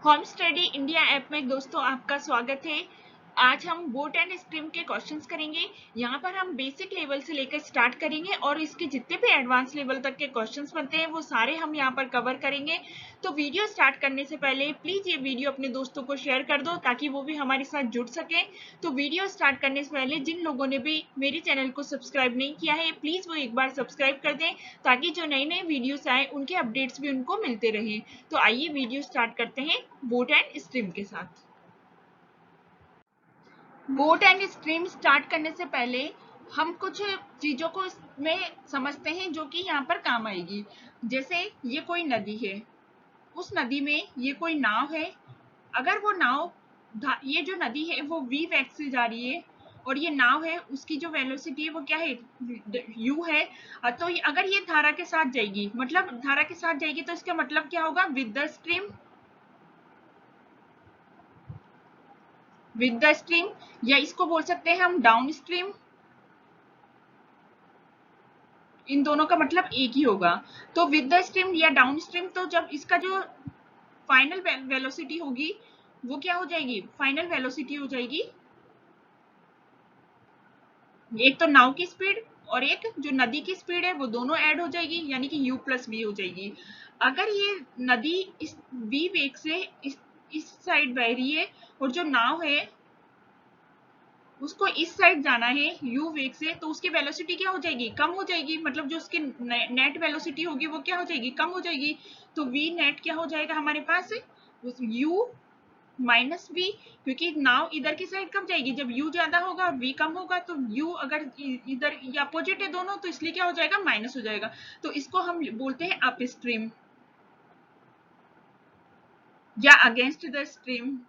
Home study India app में दोस्तों आपका स्वागत है। आज हम बोट एंड स्ट्रीम के क्वेश्चंस करेंगे। यहाँ पर हम बेसिक लेवल से लेकर स्टार्ट करेंगे और इसके जितने भी एडवांस लेवल तक के क्वेश्चंस बनते हैं वो सारे हम यहाँ पर कवर करेंगे। तो वीडियो स्टार्ट करने से पहले प्लीज ये वीडियो अपने दोस्तों को शेयर कर दो ताकि वो भी हमारे साथ जुड़ सके। तो वीडियो स्टार्ट करने से पहले जिन लोगों ने भी मेरे चैनल को सब्सक्राइब नहीं किया है प्लीज वो एक बार सब्सक्राइब कर दें ताकि जो नए नए वीडियोस आए उनके अपडेट्स भी उनको मिलते रहे। तो आइए वीडियो स्टार्ट करते हैं बोट एंड स्ट्रीम के साथ। बोट एंड स्ट्रीम स्टार्ट करने से पहले हम कुछ चीजों को इसमें समझते हैं जो कि यहाँ पर काम आएगी। जैसे ये कोई नदी है, उस नदी में ये कोई नाव है। अगर वो नाव, ये जो नदी है वो v वेग से जा रही है और ये नाव है उसकी जो वेलोसिटी है वो क्या है, u है। तो अगर ये धारा के साथ जाएगी, मतलब धारा के साथ जाएगी तो इसका मतलब क्या होगा, विद द स्ट्रीम, या इसको बोल सकते हैं हम डाउन स्ट्रीम। इन दोनों का मतलब एक ही होगा। तो विद द स्ट्रीम या डाउन स्ट्रीम, तो जब इसका जो फाइनल वेलोसिटी होगी वो क्या हो जाएगी, फाइनल वेलोसिटी हो जाएगी एक तो नाव की स्पीड और एक जो नदी की स्पीड है वो दोनों ऐड हो जाएगी, यानी कि u प्लस वी हो जाएगी। अगर ये नदी इस v वेग से इस साइड बह रही है और जो नाव है उसको इस साइड जाना है u वेग से, तो उसकी वेलोसिटी क्या हो जाएगी, कम हो जाएगी। मतलब जो उसकी नेट वेलोसिटी होगी वो क्या हो जाएगी, कम हो जाएगी। तो v नेट क्या हो जाएगा हमारे पास, u माइनस v, क्योंकि नाव इधर की साइड कब जाएगी, जब u ज्यादा होगा v कम होगा। तो u अगर इधर अपोजिट है दोनों, तो इसलिए क्या हो जाएगा, माइनस हो जाएगा। तो इसको हम बोलते हैं अप स्ट्रीम या अगेंस्ट द स्ट्रीम।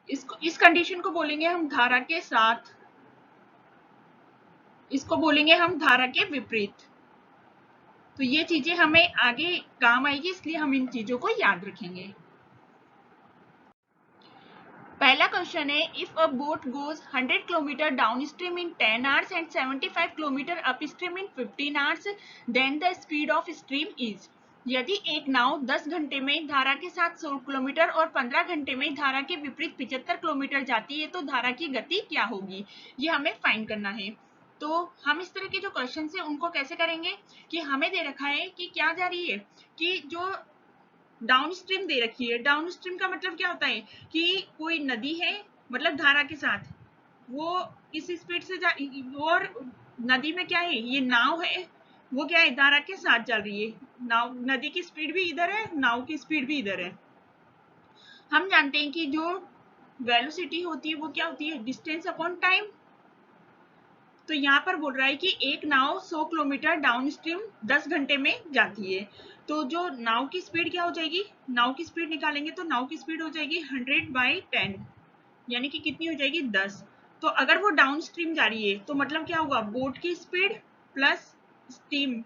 इस कंडीशन को बोलेंगे हम धारा के साथ, इसको बोलेंगे हम धारा के विपरीत। तो ये चीजें हमें आगे काम आएगी, इसलिए हम इन चीजों को याद रखेंगे। पहला क्वेश्चन है, if a boat goes 100 kilometre downstream in 10 hours and 75 kilometre upstream in 15 hours, then the speed of stream is. यदि एक नाव 10 घंटे में धारा के साथ 100 किलोमीटर और 15 घंटे में धारा के विपरीत 75 किलोमीटर जाती है तो धारा की गति क्या होगी, ये हमें फाइंड करना है। तो हम इस तरह के जो क्वेश्चन है उनको कैसे करेंगे कि हमें दे रखा है कि क्या जा रही है, कि जो डाउन स्ट्रीम दे रखी है। डाउन स्ट्रीम का मतलब क्या होता है कि कोई नदी है, मतलब धारा के साथ वो इस स्पीड से जा, और नदी में क्या है, ये नाव है, वो क्या है, धारा के साथ चल रही है। नाव, नदी की स्पीड भी इधर है, नाव की स्पीड भी इधर है। हम जानते हैं कि जो वेलोसिटी होती है वो क्या होती है, डिस्टेंस अपॉन टाइम। तो यहाँ पर बोल रहा है कि एक नाव 100 किलोमीटर डाउन स्ट्रीम 10 घंटे में जाती है। तो जो नाव की स्पीड क्या हो जाएगी, नाव की स्पीड निकालेंगे तो नाव की स्पीड हो जाएगी 100/10, यानी कि कितनी हो जाएगी, 10। तो अगर वो डाउन स्ट्रीम जा रही है तो मतलब क्या होगा, बोट की स्पीड प्लस स्टीम,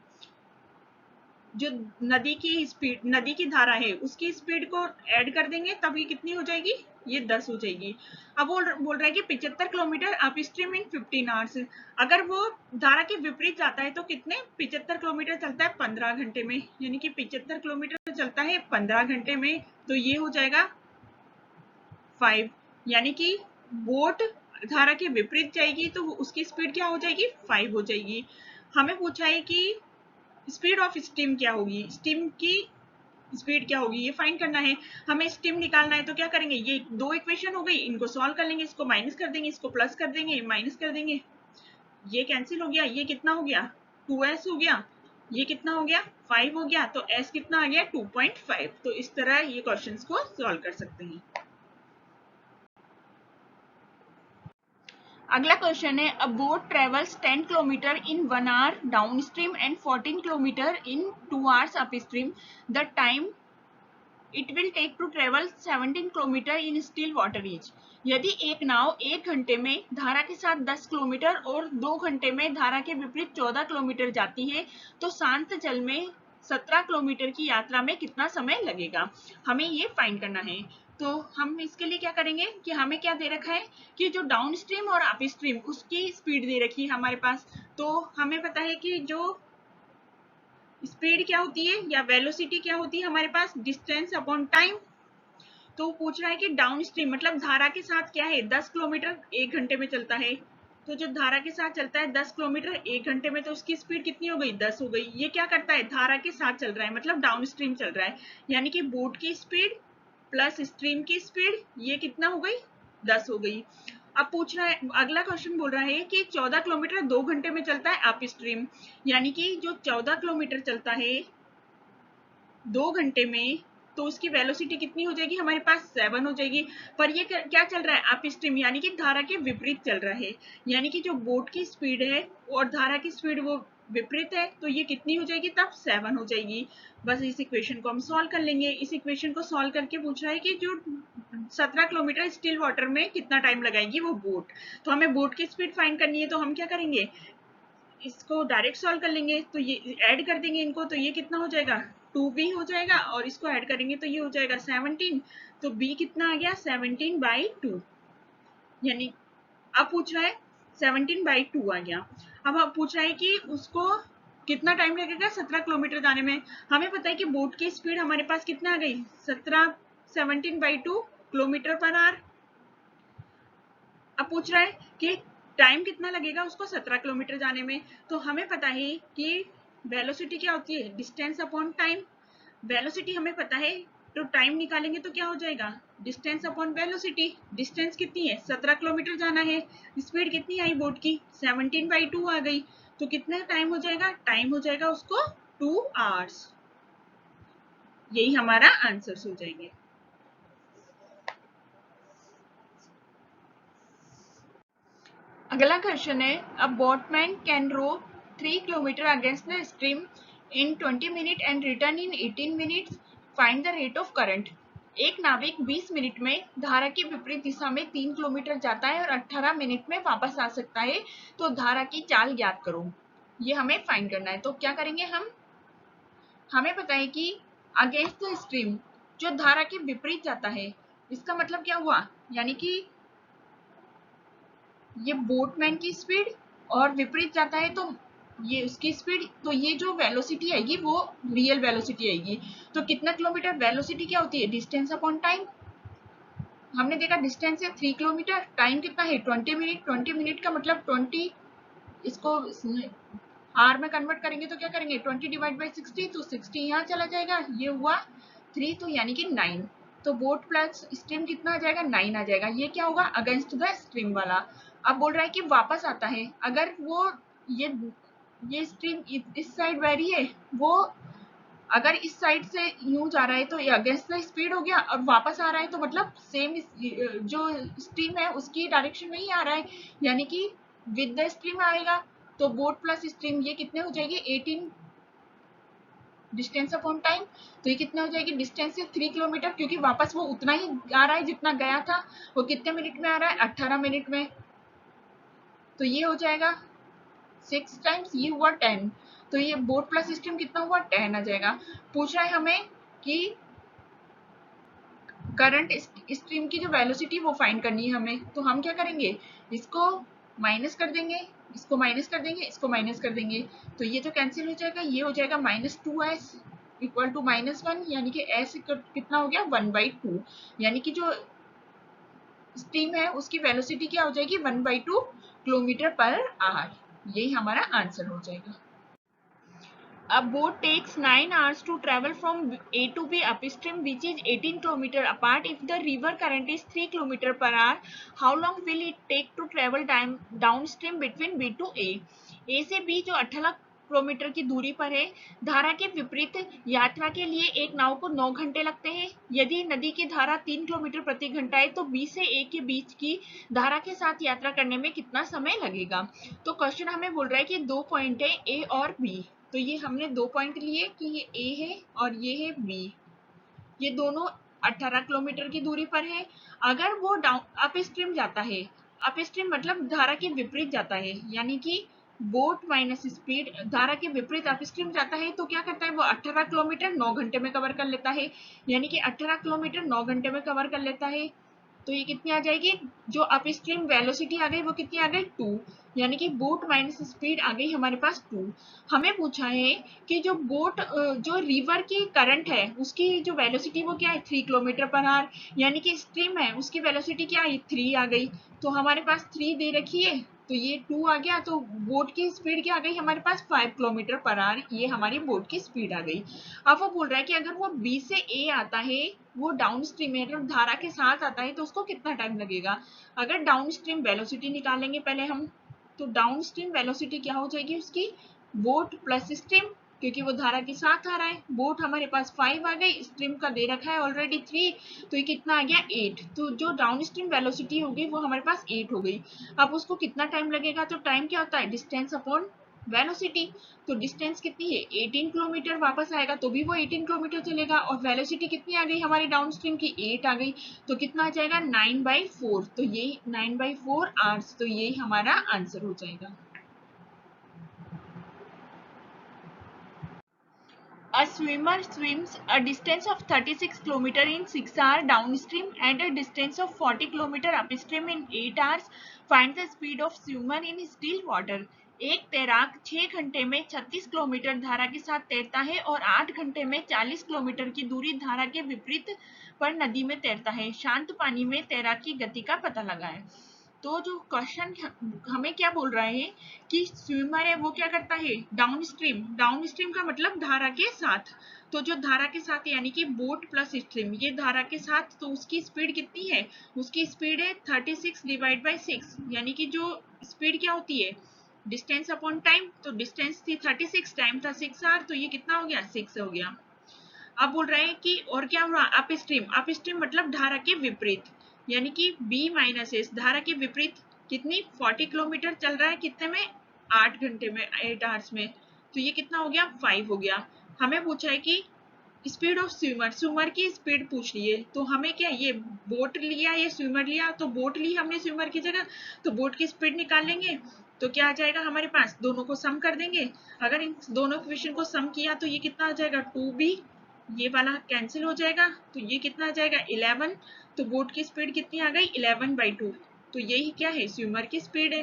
जो नदी की स्पीड, नदी की धारा है उसकी स्पीड को ऐड कर देंगे तब ये कितनी हो जाएगी, ये 10 हो जाएगी। अब वो बोल रहा है कि 75 kilometre upstream in 15 hours. अगर वो धारा के विपरीत जाता है तो कितने, 75 किलोमीटर चलता है 15 घंटे में, यानी कि 75 किलोमीटर चलता है 15 घंटे में, तो ये हो जाएगा 5, यानी कि बोट धारा के विपरीत जाएगी तो उसकी स्पीड क्या हो जाएगी, 5 हो जाएगी। हमें पूछा है कि स्पीड ऑफ स्टीम क्या होगी, स्टीम की स्पीड क्या होगी, ये फाइंड करना है। हमें स्टीम निकालना है तो क्या करेंगे, ये दो इक्वेशन हो गई, इनको सॉल्व कर लेंगे, इसको माइनस कर देंगे, इसको प्लस कर देंगे, माइनस कर देंगे, ये कैंसिल हो गया, ये कितना हो गया, 2s हो गया, ये कितना हो गया, 5 हो गया, तो s कितना आ गया, 2.5। तो इस तरह ये क्वेश्चंस को सॉल्व कर सकते हैं। अगला क्वेश्चन है, a boat travels 10 kilometre in 1 hour downstream and 14 kilometre in 2 hours upstream, the time it will take to travel 17 kilometre in still water is. यदि एक नाव 1 घंटे में धारा के साथ 10 किलोमीटर और 2 घंटे में धारा के विपरीत 14 किलोमीटर जाती है तो शांत जल में 17 किलोमीटर की यात्रा में कितना समय लगेगा, हमें ये फाइंड करना है। तो हम इसके लिए क्या करेंगे कि हमें क्या दे रखा है कि जो डाउन स्ट्रीम और अप स्ट्रीम उसकी स्पीड दे रखी है हमारे पास। तो हमें पता है कि जो स्पीड क्या होती है या वेलोसिटी क्या होती है हमारे पास, डिस्टेंस अपॉन टाइम। तो पूछ रहा है कि डाउन स्ट्रीम मतलब धारा के साथ क्या है, 10 किलोमीटर 1 घंटे में चलता है। तो जो धारा के साथ चलता है 10 किलोमीटर 1 घंटे में, तो उसकी स्पीड कितनी हो गई, 10 हो गई। ये क्या करता है, धारा के साथ चल रहा है मतलब डाउन स्ट्रीम चल रहा है, यानी कि बोट की स्पीड प्लस स्ट्रीम की स्पीड ये कितना हो गई, 10 हो गई। अब पूछ रहा है, अगला क्वेश्चन बोल रहा है कि 14 किलोमीटर 2 घंटे में चलता है अप स्ट्रीम, यानी कि जो 14 किलोमीटर चलता है 2 घंटे में, तो उसकी वेलोसिटी कितनी हो जाएगी हमारे पास, 7 हो जाएगी। पर ये क्या चल रहा है, अप स्ट्रीम, यानी कि धारा के विपरीत चल रहा है, यानी कि जो बोट की स्पीड है और धारा की स्पीड वो विपरीत है, तो ये कितनी हो जाएगी तब, 7 हो जाएगी। बस इस इक्वेशन को हम सॉल्व कर लेंगे। इस इक्वेशन को सॉल्व करके पूछ रहा है कि जो 17 किलोमीटर स्टिल वाटर में कितना टाइम लगाएगी वो बोट। तो हमें बोट की स्पीड फाइंड करनी है, तो हम क्या करेंगे, इसको डायरेक्ट सॉल्व कर लेंगे, तो ये ऐड कर देंगे इनको, तो ये कितना हो जाएगा, 2b हो जाएगा, और इसको ऐड करेंगे तो ये हो जाएगा 17। तो b कितना आ गया, 17/2, यानी अब पूछ रहा है 17/2 आ गया। अब पूछ रहा है कि उसको कितना टाइम लगेगा 17 किलोमीटर जाने में। हमें पता है कि बोट की स्पीड हमारे पास कितना आ गई, 17/2 किलोमीटर पर आवर। अब पूछ रहा है कि टाइम कितना लगेगा उसको 17 किलोमीटर जाने में। तो हमें पता है कि वेलोसिटी क्या होती है, डिस्टेंस अपॉन टाइम। वेलोसिटी हमें पता है, तो टाइम निकालेंगे तो क्या हो जाएगा, डिस्टेंस अपॉन वेलोसिटी। डिस्टेंस कितनी है, 17 किलोमीटर जाना है, स्पीड कितनी आई बोट की, 17/2 आ गई। तो कितना टाइम हो जाएगा, टाइम हो जाएगा उसको 2 आवर्स। यही हमारा आंसर हो जाएंगे। अगला क्वेश्चन है, a boatman can row 3 kilometre against the stream in 20 minute and return in 18 minutes, find the rate of current. एक नाविक 20 मिनट में धारा की विपरीत दिशा में 3 किलोमीटर जाता है और 18 मिनट में वापस आ सकता है, तो धारा की चाल ज्ञात करो। ये हमें फाइंड करना है। तो क्या करेंगे हम, हमें पता है कि अगेंस्ट द स्ट्रीम जो धारा के विपरीत जाता है, इसका मतलब क्या हुआ, यानी कि ये बोटमैन की स्पीड और विपरीत जाता है तो ये उसकी स्पीड, तो ये जो वेलोसिटी आएगी वो रियल वेलोसिटी आएगी। तो कितना किलोमीटर, वेलोसिटी क्या होती है, डिस्टेंस अपॉन टाइम। हमने देखा डिस्टेंस है 3 किलोमीटर, टाइम कितना है 20 मिनट। 20 मिनट का मतलब 20, इसको आर में कन्वर्ट करेंगे तो क्या करेंगे, 20/60, तो 60 यहाँ चला जाएगा, ये हुआ 3, तो यानी कि 9। तो बोट प्लस स्ट्रीम कितना आ जाएगा, 9 आ जाएगा। ये क्या होगा, अगेंस्ट द स्ट्रीम वाला। अब बोल रहा है कि वापस आता है, अगर वो ये स्ट्रीम इस साइड बह रही है, वो अगर इस साइड से यूं जा रहा है तो ये अगेंस्ट द स्पीड हो गया, और वापस आ रहा है तो मतलब सेम जो स्ट्रीम है उसकी डायरेक्शन में ही आ रहा है, यानी कि विद द स्ट्रीम आएगा। तो बोट प्लस स्ट्रीम ये कितने हो जाएगी, 18 डिस्टेंस अपॉन टाइम। तो ये कितना हो जाएगी, डिस्टेंस है 3 किलोमीटर, क्योंकि वापस वो उतना ही आ रहा है जितना गया था। वो कितने मिनट में आ रहा है, 18 मिनट में। तो ये हो जाएगा 6 टाइम्स, ये हुआ 10। तो ये बोट प्लस स्ट्रीम कितना हुआ, 10 आ जाएगा। पूछ रहा है हमें कि करंट स्ट्रीम की जो वेलोसिटी वो फाइंड करनी है हमें। तो हम क्या करेंगे, इसको माइनस कर देंगे, इसको माइनस कर देंगे, इसको माइनस कर देंगे, तो ये तो कैंसिल हो जाएगा। ये हो जाएगा -2s इक्वल टू -1, यानी कि s कितना हो गया, 1/2, यानी कि जो स्ट्रीम है उसकी वेलोसिटी क्या हो जाएगी, 1/2 किलोमीटर पर आवर। यही हमारा आंसर हो जाएगा। A boat takes 9 hours to travel from A to B upstream, which is 18 km apart. If the river current is 3 km per hour, how long will it take to travel downstream between B to A? A से B जो 18 kilometre की दूरी पर है, धारा के विपरीत यात्रा के लिए एक नाव को 9 घंटे लगते हैं। यदि नदी की धारा 3 किलोमीटर प्रति घंटा है तो B से A के बीच की धारा के साथ यात्रा करने में कितना समय लगेगा। तो क्वेश्चन हमें बोल रहा है कि 2 पॉइंट है A और B। तो ये हमने 2 पॉइंट लिए कि ये A है और ये है B। ये दोनों 18 किलोमीटर की दूरी पर है। अगर वो डाउन अप स्ट्रीम जाता है, अप स्ट्रीम मतलब धारा के विपरीत जाता है, यानी कि बोट माइनस स्पीड धारा के विपरीत अप स्ट्रीम जाता है, तो क्या करता है वो 18 किलोमीटर 9 घंटे में कवर कर लेता है, यानी कि 18 किलोमीटर 9 घंटे में कवर कर लेता है। तो ये कितनी आ जाएगी, जो अप स्ट्रीम वेलोसिटी आ गई वो कितनी आ गई 2, यानी कि बोट माइनस स्पीड आ गई हमारे पास 2। हमें पूछा है कि जो बोट जो रिवर की करंट है उसकी जो वेलोसिटी वो क्या है 3 किलोमीटर पर आवर, यानी कि स्ट्रीम है उसकी वेलोसिटी क्या है 3 आ गई। तो हमारे पास 3 दे रखी है, तो ये 2 आ गया, तो बोट की स्पीड क्या आ गई हमारे पास 5 किलोमीटर पर आवर, ये हमारी बोट की स्पीड आ गई। अब वो बोल रहा है कि अगर वो बी से ए आता है, वो डाउन स्ट्रीम है, मतलब धारा के साथ आता है, तो उसको कितना टाइम लगेगा। अगर डाउन स्ट्रीम वेलोसिटी निकालेंगे पहले हम, तो डाउन स्ट्रीम वेलोसिटी क्या हो जाएगी उसकी, बोट प्लस स्ट्रीम, क्योंकि वो धारा के साथ आ रहा है। बोट हमारे पास 5 आ गई, स्ट्रीम का दे रखा है ऑलरेडी 3, तो ये कितना आ गया 8। तो जो डाउन स्ट्रीम वेलोसिटी होगी वो हमारे पास 8 हो गई। अब उसको कितना टाइम लगेगा, तो टाइम क्या होता है डिस्टेंस अपॉन वेलोसिटी। तो डिस्टेंस कितनी है 18 किलोमीटर, वापस आएगा तो भी वो 18 किलोमीटर चलेगा, और वेलोसिटी कितनी आ गई हमारी डाउन स्ट्रीम की 8 आ गई, तो कितना आ जाएगा 9/4, तो ये 9/4 आवर्स, तो ये हमारा आंसर हो जाएगा। A swimmer swims a distance of 36 km in 6 hours downstream and a distance of 40 km upstream in 8 hours. Find the speed of swimmer in still water. एक तैराक 6 घंटे में 36 किलोमीटर धारा के साथ तैरता है और 8 घंटे में 40 किलोमीटर की दूरी धारा के विपरीत पर नदी में तैरता है। शांत पानी में तैराक की गति का पता लगाएं। तो जो क्वेश्चन हमें क्या बोल रहा है कि स्विमर है वो क्या करता है डाउन स्ट्रीम, डाउन स्ट्रीम का मतलब धारा के साथ, तो जो धारा के साथ यानी कि बोट प्लस स्ट्रीम, ये धारा के साथ, तो उसकी स्पीड कितनी है, उसकी स्पीड है 36 डिवाइड बाई 6, यानी कि जो स्पीड क्या होती है डिस्टेंस अपॉन टाइम, तो डिस्टेंस थी 36, टाइम था 6 आवर, तो ये कितना हो गया 6 हो गया। अब बोल रहे हैं कि और क्या हुआ अप स्ट्रीम, अप स्ट्रीम मतलब धारा के विपरीत, यानी कि बी माइनस एस धारा के विपरीत कितनी 40 किलोमीटर चल रहा है, कितने में 8 घंटे में 8 आवर्स में, तो ये कितना हो गया 5 हो गया। हमें पूछा है कि स्पीड ऑफ स्विमर, स्विमर की स्पीड पूछ ली है, तो हमें क्या ये बोट लिया या स्विमर लिया, तो बोट ली हमने स्विमर की जगह, तो बोट की स्पीड निकाल लेंगे, तो क्या आ जाएगा हमारे पास, दोनों को सम कर देंगे। अगर इन दोनों इक्वेशन को सम किया तो ये कितना आ जाएगा 2b, ये वाला कैंसिल हो जाएगा, तो ये कितना आ जाएगा 11, तो बोट की स्पीड कितनी आ गई 11/2, तो यही क्या है स्विमर की स्पीड है,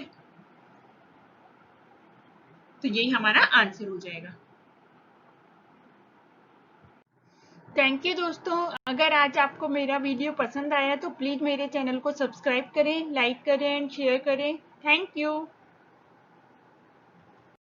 तो यही हमारा आंसर हो जाएगा। थैंक यू दोस्तों, अगर आज आपको मेरा वीडियो पसंद आया तो प्लीज़ मेरे चैनल को सब्सक्राइब करें, लाइक करें एंड शेयर करें। Thank you.